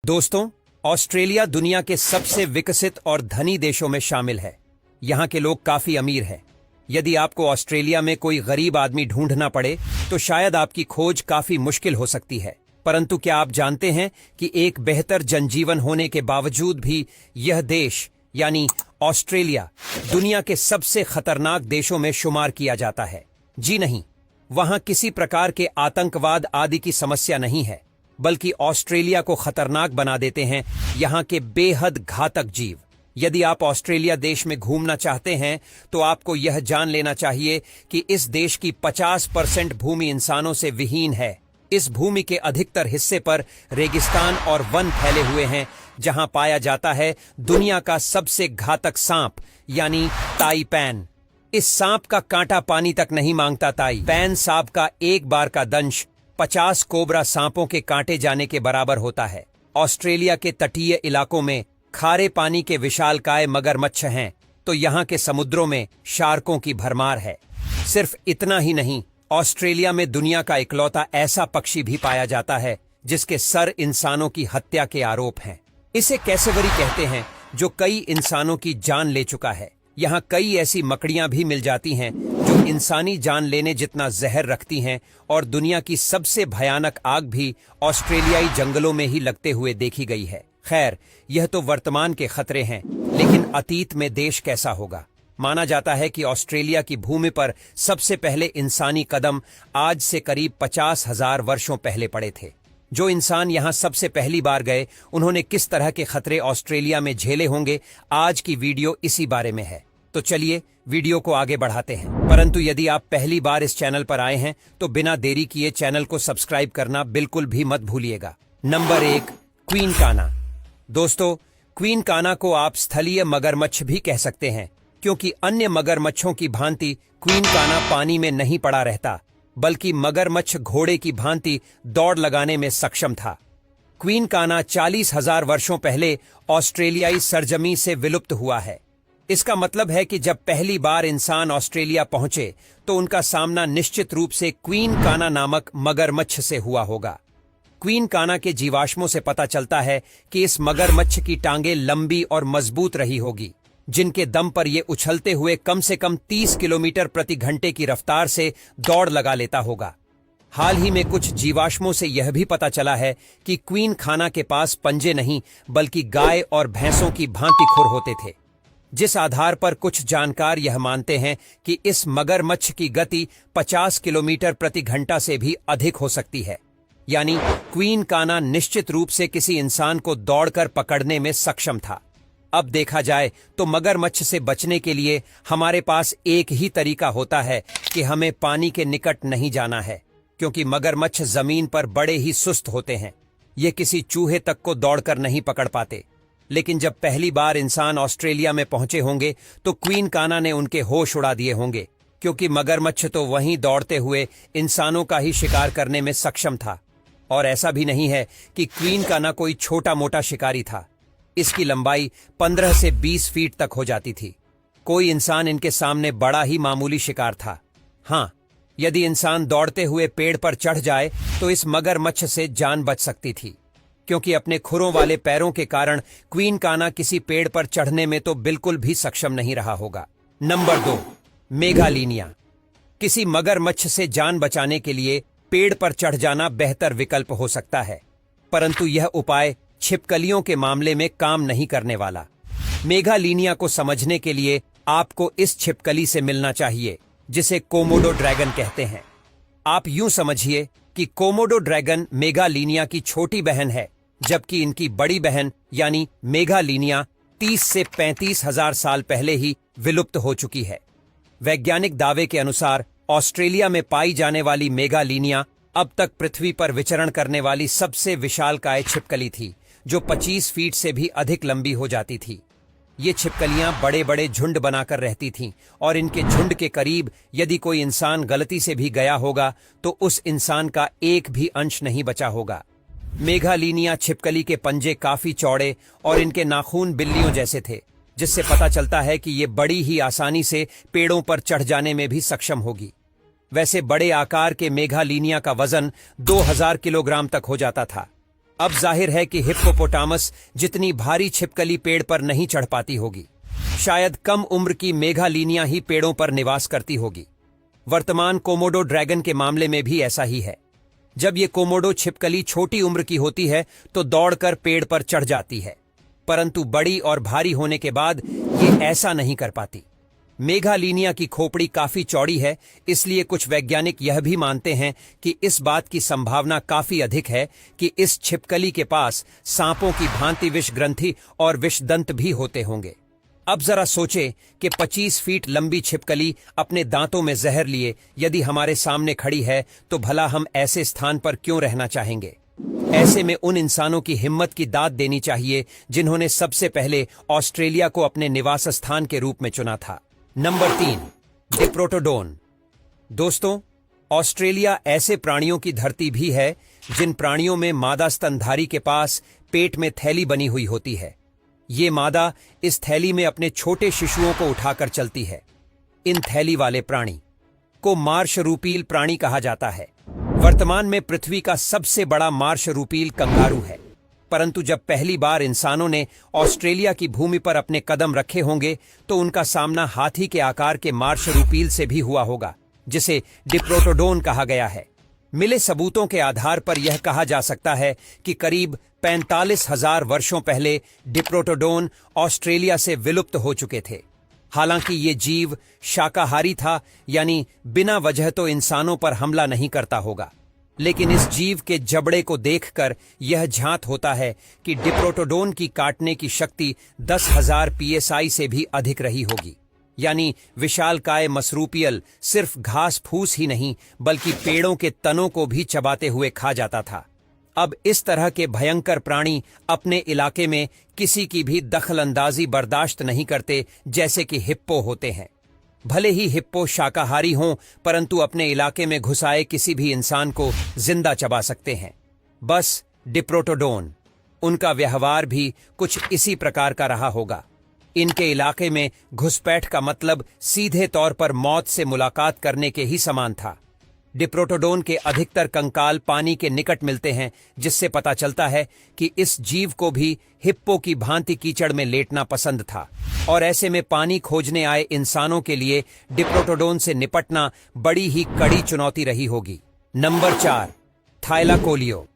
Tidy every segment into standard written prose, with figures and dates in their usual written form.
दोस्तों, ऑस्ट्रेलिया दुनिया के सबसे विकसित और धनी देशों में शामिल है। यहाँ के लोग काफी अमीर हैं। यदि आपको ऑस्ट्रेलिया में कोई गरीब आदमी ढूंढना पड़े तो शायद आपकी खोज काफी मुश्किल हो सकती है। परंतु क्या आप जानते हैं कि एक बेहतर जनजीवन होने के बावजूद भी यह देश यानी ऑस्ट्रेलिया दुनिया के सबसे खतरनाक देशों में शुमार किया जाता है? जी नहीं, वहां किसी प्रकार के आतंकवाद आदि की समस्या नहीं है, बल्कि ऑस्ट्रेलिया को खतरनाक बना देते हैं यहां के बेहद घातक जीव। यदि आप ऑस्ट्रेलिया देश में घूमना चाहते हैं तो आपको यह जान लेना चाहिए कि इस देश की 50% भूमि इंसानों से विहीन है। इस भूमि के अधिकतर हिस्से पर रेगिस्तान और वन फैले हुए हैं, जहां पाया जाता है दुनिया का सबसे घातक सांप यानी ताइपैन। इस सांप का कांटा पानी तक नहीं मांगता। ताइपैन सांप का एक बार का दंश 50 कोबरा सांपों के कांटे जाने के बराबर होता है। ऑस्ट्रेलिया के तटीय इलाकों में खारे पानी के विशालकाय मगरमच्छ हैं, तो यहाँ के समुद्रों में शार्कों की भरमार है। सिर्फ इतना ही नहीं, ऑस्ट्रेलिया में दुनिया का इकलौता ऐसा पक्षी भी पाया जाता है जिसके सर इंसानों की हत्या के आरोप हैं। इसे कैसेवरी कहते हैं, जो कई इंसानों की जान ले चुका है। यहाँ कई ऐसी मकड़ियां भी मिल जाती हैं जो इंसानी जान लेने जितना जहर रखती हैं, और दुनिया की सबसे भयानक आग भी ऑस्ट्रेलियाई जंगलों में ही लगते हुए देखी गई है। खैर, यह तो वर्तमान के खतरे हैं, लेकिन अतीत में देश कैसा होगा? माना जाता है कि ऑस्ट्रेलिया की भूमि पर सबसे पहले इंसानी कदम आज से करीब 50,000 वर्षों पहले पड़े थे। जो इंसान यहां सबसे पहली बार गए, उन्होंने किस तरह के खतरे ऑस्ट्रेलिया में झेले होंगे, आज की वीडियो इसी बारे में है। तो चलिए वीडियो को आगे बढ़ाते हैं। परंतु यदि आप पहली बार इस चैनल पर आए हैं तो बिना देरी किए चैनल को सब्सक्राइब करना बिल्कुल भी मत भूलिएगा। नंबर 1, क्वीन काना। दोस्तों, क्वीन काना को आप स्थलीय मगरमच्छ भी कह सकते हैं, क्योंकि अन्य मगरमच्छों की भांति क्वीन काना पानी में नहीं पड़ा रहता, बल्कि मगरमच्छ घोड़े की भांति दौड़ लगाने में सक्षम था। क्वीन काना 40,000 वर्षों पहले ऑस्ट्रेलियाई सरजमी से विलुप्त हुआ है। इसका मतलब है कि जब पहली बार इंसान ऑस्ट्रेलिया पहुंचे तो उनका सामना निश्चित रूप से क्वीन काना नामक मगरमच्छ से हुआ होगा। क्वीन काना के जीवाश्मों से पता चलता है कि इस मगरमच्छ की टांगें लंबी और मजबूत रही होगी, जिनके दम पर यह उछलते हुए कम से कम 30 किलोमीटर प्रति घंटे की रफ्तार से दौड़ लगा लेता होगा। हाल ही में कुछ जीवाश्मों से यह भी पता चला है कि क्वीन काना के पास पंजे नहीं, बल्कि गाय और भैंसों की भांति खुर होते थे, जिस आधार पर कुछ जानकार यह मानते हैं कि इस मगरमच्छ की गति 50 किलोमीटर प्रति घंटा से भी अधिक हो सकती है। यानी क्वीन काना निश्चित रूप से किसी इंसान को दौड़कर पकड़ने में सक्षम था। अब देखा जाए तो मगरमच्छ से बचने के लिए हमारे पास एक ही तरीका होता है कि हमें पानी के निकट नहीं जाना है, क्योंकि मगरमच्छ जमीन पर बड़े ही सुस्त होते हैं। ये किसी चूहे तक को दौड़कर नहीं पकड़ पाते। लेकिन जब पहली बार इंसान ऑस्ट्रेलिया में पहुंचे होंगे तो क्वीन काना ने उनके होश उड़ा दिए होंगे, क्योंकि मगरमच्छ तो वहीं दौड़ते हुए इंसानों का ही शिकार करने में सक्षम था। और ऐसा भी नहीं है कि क्वीन काना कोई छोटा मोटा शिकारी था। इसकी लंबाई 15 से 20 फीट तक हो जाती थी। कोई इंसान इनके सामने बड़ा ही मामूली शिकार था। हाँ, यदि इंसान दौड़ते हुए पेड़ पर चढ़ जाए तो इस मगरमच्छ से जान बच सकती थी, क्योंकि अपने खुरों वाले पैरों के कारण क्वीन काना किसी पेड़ पर चढ़ने में तो बिल्कुल भी सक्षम नहीं रहा होगा। नंबर 2, मेगालीनिया। किसी मगरमच्छ से जान बचाने के लिए पेड़ पर चढ़ जाना बेहतर विकल्प हो सकता है, परंतु यह उपाय छिपकलियों के मामले में काम नहीं करने वाला। मेगालीनिया को समझने के लिए आपको इस छिपकली से मिलना चाहिए, जिसे कोमोडो ड्रैगन कहते हैं। आप यूं समझिए कि कोमोडो ड्रैगन मेगालीनिया की छोटी बहन है, जबकि इनकी बड़ी बहन यानी मेगालीनिया 30 से 35,000 साल पहले ही विलुप्त हो चुकी है। वैज्ञानिक दावे के अनुसार ऑस्ट्रेलिया में पाई जाने वाली मेगालीनिया अब तक पृथ्वी पर विचरण करने वाली सबसे विशालकाय छिपकली थी, जो 25 फीट से भी अधिक लंबी हो जाती थी। ये छिपकलियां बड़े बड़े झुंड बनाकर रहती थीं, और इनके झुंड के करीब यदि कोई इंसान गलती से भी गया होगा तो उस इंसान का एक भी अंश नहीं बचा होगा। मेगालीनिया छिपकली के पंजे काफी चौड़े और इनके नाखून बिल्लियों जैसे थे, जिससे पता चलता है कि ये बड़ी ही आसानी से पेड़ों पर चढ़ जाने में भी सक्षम होगी। वैसे बड़े आकार के मेगालीनिया का वजन 2000 किलोग्राम तक हो जाता था। अब जाहिर है कि हिप्पोपोटामस जितनी भारी छिपकली पेड़ पर नहीं चढ़ पाती होगी। शायद कम उम्र की मेघालीनिया ही पेड़ों पर निवास करती होगी। वर्तमान कोमोडो ड्रैगन के मामले में भी ऐसा ही है। जब ये कोमोडो छिपकली छोटी उम्र की होती है तो दौड़कर पेड़ पर चढ़ जाती है, परंतु बड़ी और भारी होने के बाद ये ऐसा नहीं कर पाती। मेघालीनिया की खोपड़ी काफी चौड़ी है, इसलिए कुछ वैज्ञानिक यह भी मानते हैं कि इस बात की संभावना काफी अधिक है कि इस छिपकली के पास सांपों की भांति विष ग्रंथि और विषदंत भी होते होंगे। अब जरा सोचें कि 25 फीट लंबी छिपकली अपने दांतों में जहर लिए यदि हमारे सामने खड़ी है तो भला हम ऐसे स्थान पर क्यों रहना चाहेंगे। ऐसे में उन इंसानों की हिम्मत की दाद देनी चाहिए जिन्होंने सबसे पहले ऑस्ट्रेलिया को अपने निवास स्थान के रूप में चुना था। नंबर 3, डिप्रोटोडोन। दोस्तों, ऑस्ट्रेलिया ऐसे प्राणियों की धरती भी है जिन प्राणियों में मादा स्तनधारी के पास पेट में थैली बनी हुई होती है। ये मादा इस थैली में अपने छोटे शिशुओं को उठाकर चलती है। इन थैली वाले प्राणी को मार्शरूपील प्राणी कहा जाता है। वर्तमान में पृथ्वी का सबसे बड़ा मार्शरूपील कंगारू है, परंतु जब पहली बार इंसानों ने ऑस्ट्रेलिया की भूमि पर अपने कदम रखे होंगे तो उनका सामना हाथी के आकार के मार्शरूपील से भी हुआ होगा, जिसे डिप्रोटोडोन कहा गया है। मिले सबूतों के आधार पर यह कहा जा सकता है कि करीब 45,000 वर्षों पहले डिप्रोटोडोन ऑस्ट्रेलिया से विलुप्त हो चुके थे। हालांकि ये जीव शाकाहारी था, यानी बिना वजह तो इंसानों पर हमला नहीं करता होगा, लेकिन इस जीव के जबड़े को देखकर यह झांत होता है कि डिप्रोटोडोन की काटने की शक्ति 10,000 psi से भी अधिक रही होगी। यानी विशालकाय मसरूपियल सिर्फ घास फूस ही नहीं बल्कि पेड़ों के तनों को भी चबाते हुए खा जाता था। अब इस तरह के भयंकर प्राणी अपने इलाके में किसी की भी दखलंदाजी बर्दाश्त नहीं करते, जैसे कि हिप्पो होते हैं। भले ही हिप्पो शाकाहारी हों, परंतु अपने इलाके में घुसाए किसी भी इंसान को जिंदा चबा सकते हैं। बस डिप्रोटोडोन, उनका व्यवहार भी कुछ इसी प्रकार का रहा होगा। इनके इलाके में घुसपैठ का मतलब सीधे तौर पर मौत से मुलाकात करने के ही समान था। डिप्रोटोडोन के अधिकतर कंकाल पानी के निकट मिलते हैं, जिससे पता चलता है कि इस जीव को भी हिप्पो की भांति कीचड़ में लेटना पसंद था, और ऐसे में पानी खोजने आए इंसानों के लिए डिप्रोटोडोन से निपटना बड़ी ही कड़ी चुनौती रही होगी। Number 4, Thylacoleo.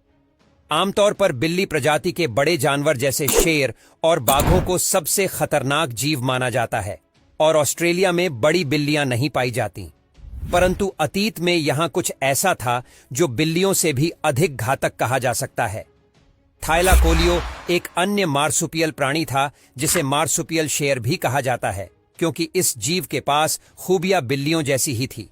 आमतौर पर बिल्ली प्रजाति के बड़े जानवर जैसे शेर और बाघों को सबसे खतरनाक जीव माना जाता है, और ऑस्ट्रेलिया में बड़ी बिल्लियां नहीं पाई जाती। परंतु अतीत में यहां कुछ ऐसा था जो बिल्लियों से भी अधिक घातक कहा जा सकता है। थाइलाकोलियो एक अन्य मार्सुपियल प्राणी था, जिसे मार्सुपियल शेर भी कहा जाता है, क्योंकि इस जीव के पास खूबियां बिल्लियों जैसी ही थी।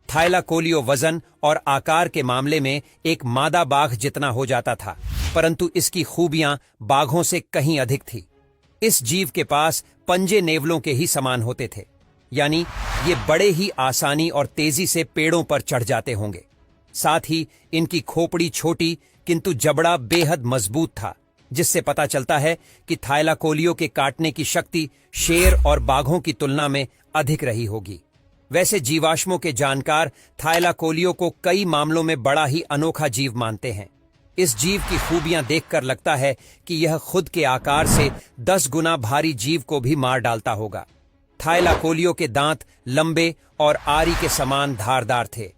थाइलाकोलियो वजन और आकार के मामले में एक मादा बाघ जितना हो जाता था, परंतु इसकी खूबियां बाघों से कहीं अधिक थी। इस जीव के पास पंजे नेवलों के ही समान होते थे, यानी ये बड़े ही आसानी और तेजी से पेड़ों पर चढ़ जाते होंगे। साथ ही इनकी खोपड़ी छोटी किंतु जबड़ा बेहद मजबूत था, जिससे पता चलता है कि थाइलाकोलियो के काटने की शक्ति शेर और बाघों की तुलना में अधिक रही होगी। वैसे जीवाश्मों के जानकार थाइलाकोलियो को कई मामलों में बड़ा ही अनोखा जीव मानते हैं। इस जीव की खूबियां देखकर लगता है कि यह खुद के आकार से 10 गुना भारी जीव को भी मार डालता होगा। थाइलाकोलियो के दांत लंबे और आरी के समान धारदार थे।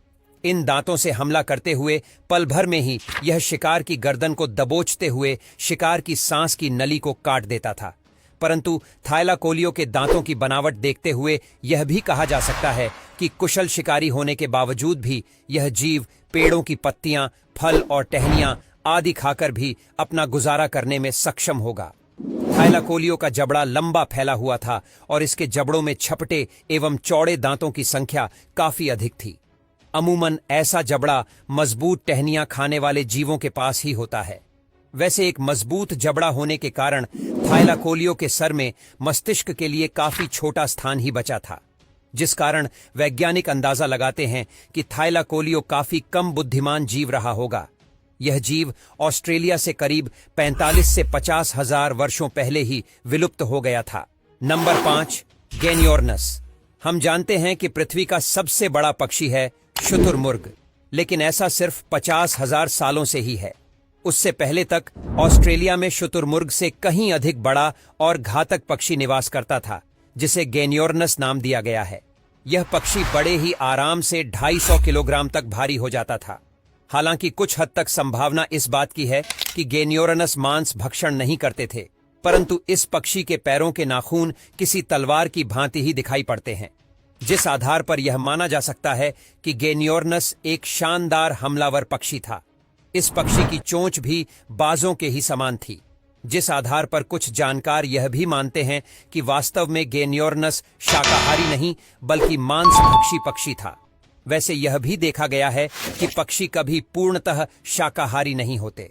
इन दांतों से हमला करते हुए पल भर में ही यह शिकार की गर्दन को दबोचते हुए शिकार की सांस की नली को काट देता था। परंतु थाइलाकोलियो के दांतों की बनावट देखते हुए यह भी कहा जा सकता है कि कुशल शिकारी होने के बावजूद भी यह जीव पेड़ों की पत्तियां, फल और टहनियां आदि खाकर भी अपना गुजारा करने में सक्षम होगा। थाइलाकोलियो का जबड़ा लंबा फैला हुआ था और इसके जबड़ों में छपटे एवं चौड़े दांतों की संख्या काफी अधिक थी। अमूमन ऐसा जबड़ा मजबूत टहनियां खाने वाले जीवों के पास ही होता है। वैसे एक मजबूत जबड़ा होने के कारण थाइलाकोलियो के सर में मस्तिष्क के लिए काफी छोटा स्थान ही बचा था, जिस कारण वैज्ञानिक अंदाजा लगाते हैं कि थाइलाकोलियो काफी कम बुद्धिमान जीव रहा होगा। यह जीव ऑस्ट्रेलिया से करीब 45 से 50 हजार वर्षों पहले ही विलुप्त हो गया था। नंबर 5, गेनियोर्नस। हम जानते हैं कि पृथ्वी का सबसे बड़ा पक्षी है शुतुरमुर्ग, लेकिन ऐसा सिर्फ 50,000 सालों से ही है। उससे पहले तक ऑस्ट्रेलिया में शुतुरमुर्ग से कहीं अधिक बड़ा और घातक पक्षी निवास करता था, जिसे गेनियोर्नस नाम दिया गया है। यह पक्षी बड़े ही आराम से 250 किलोग्राम तक भारी हो जाता था। हालांकि कुछ हद तक संभावना इस बात की है कि गेनियोर्नस मांस भक्षण नहीं करते थे, परंतु इस पक्षी के पैरों के नाखून किसी तलवार की भांति ही दिखाई पड़ते हैं, जिस आधार पर यह माना जा सकता है कि गेनियोर्नस एक शानदार हमलावर पक्षी था। इस पक्षी की चोंच भी बाजों के ही समान थी, जिस आधार पर कुछ जानकार यह भी मानते हैं कि वास्तव में गेनियोर्नस शाकाहारी नहीं बल्कि मांसभक्षी पक्षी था। वैसे यह भी देखा गया है कि पक्षी कभी पूर्णतः शाकाहारी नहीं होते।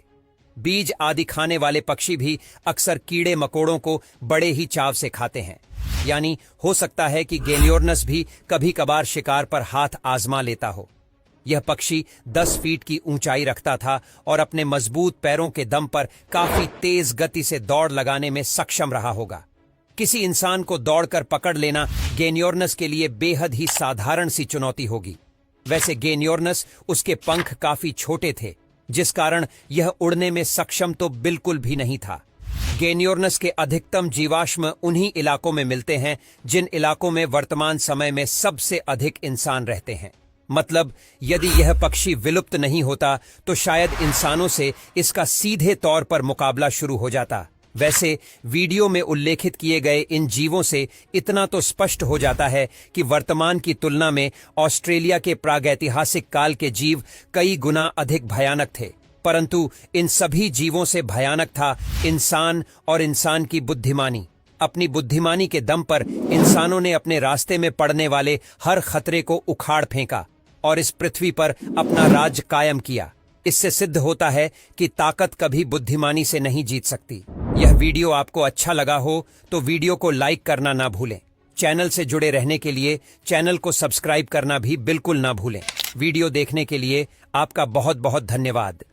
बीज आदि खाने वाले पक्षी भी अक्सर कीड़े मकोड़ों को बड़े ही चाव से खाते हैं, यानी हो सकता है कि गेनियोर्नस भी कभी कभार शिकार पर हाथ आजमा लेता हो। यह पक्षी 10 फीट की ऊंचाई रखता था और अपने मजबूत पैरों के दम पर काफी तेज गति से दौड़ लगाने में सक्षम रहा होगा। किसी इंसान को दौड़कर पकड़ लेना गेनियोर्नस के लिए बेहद ही साधारण सी चुनौती होगी। वैसे गेनियोर्नस उसके पंख काफी छोटे थे, जिस कारण यह उड़ने में सक्षम तो बिल्कुल भी नहीं था। गेनियोर्नस के अधिकतम जीवाश्म उन्हीं इलाकों में मिलते हैं जिन इलाकों में वर्तमान समय में सबसे अधिक इंसान रहते हैं। मतलब यदि यह पक्षी विलुप्त नहीं होता तो शायद इंसानों से इसका सीधे तौर पर मुकाबला शुरू हो जाता। वैसे वीडियो में उल्लेखित किए गए इन जीवों से इतना तो स्पष्ट हो जाता है कि वर्तमान की तुलना में ऑस्ट्रेलिया के प्रागैतिहासिक काल के जीव कई गुना अधिक भयानक थे, परंतु इन सभी जीवों से भयानक था इंसान और इंसान की बुद्धिमानी। अपनी बुद्धिमानी के दम पर इंसानों ने अपने रास्ते में पड़ने वाले हर खतरे को उखाड़ फेंका और इस पृथ्वी पर अपना राज कायम किया। इससे सिद्ध होता है कि ताकत कभी बुद्धिमानी से नहीं जीत सकती। यह वीडियो आपको अच्छा लगा हो तो वीडियो को लाइक करना ना भूलें। चैनल से जुड़े रहने के लिए चैनल को सब्सक्राइब करना भी बिल्कुल ना भूलें। वीडियो देखने के लिए आपका बहुत बहुत धन्यवाद।